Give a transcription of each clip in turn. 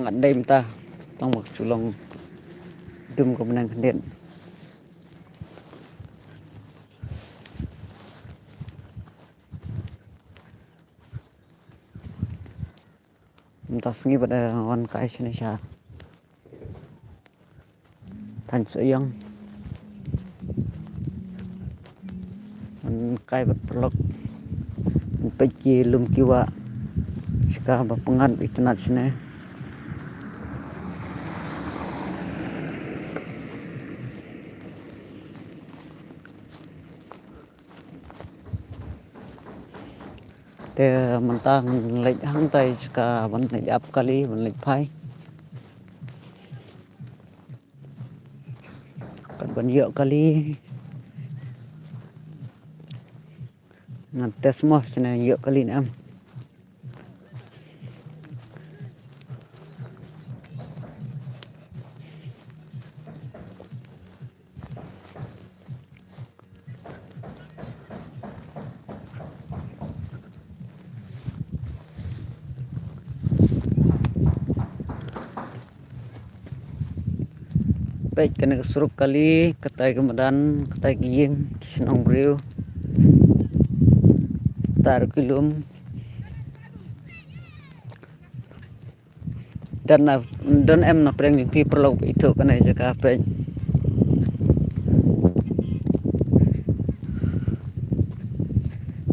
đây ta tong một chu long đum của mình khẩn điện ta sengi pada on kai sini sha thành sự yang on kai bat perlok peci lum kiwa ska bapengan internet sini te mentang lek hang tai ska ban lek ap kali ban lek phai kan ban yo kali nanti semua sini yo kali ni am baik kena kesurup kali ketai kemudian ketai giying senong briu tar kilum dan em na preng pi perlu itu kena jaga baik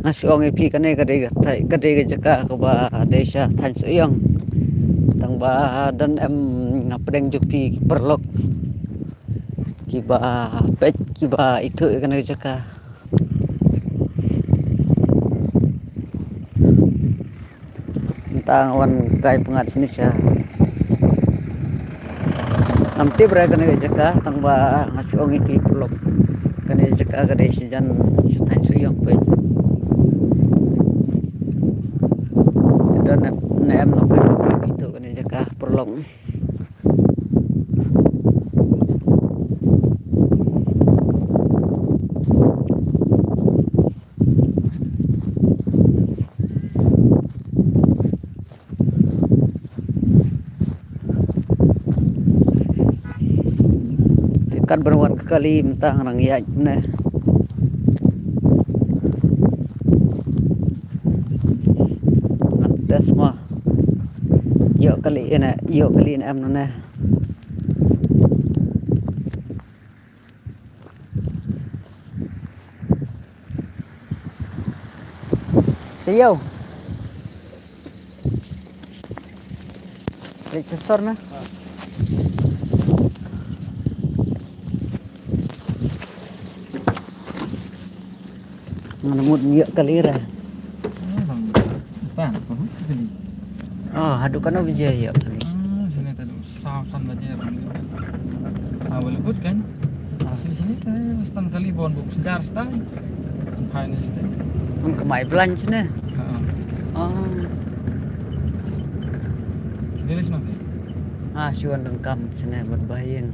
nasi ong pi kena kadai jaga ke ba desa tan seyang tang ba dan em na preng pi perlu kiba pet kiba itu kena jaga tentang wan kai pengat sini sya nanti berapa kena jaga tang ba ngasih ongi pi pelok kena jaga kadai sejan setan suyang pet dan nem itu kena jaga pelok kan berwan kali mentang orang ya ne ngantes mah yo kali em ne siyo sensor na ngemut ngiak kali ra hadu kana bija ya kali sini tadi sausan baca awal ikut kan sini kan setengah kali bon buk sejar setengah final stay kemai belan sini jelas no syuan dan kam sini berbayang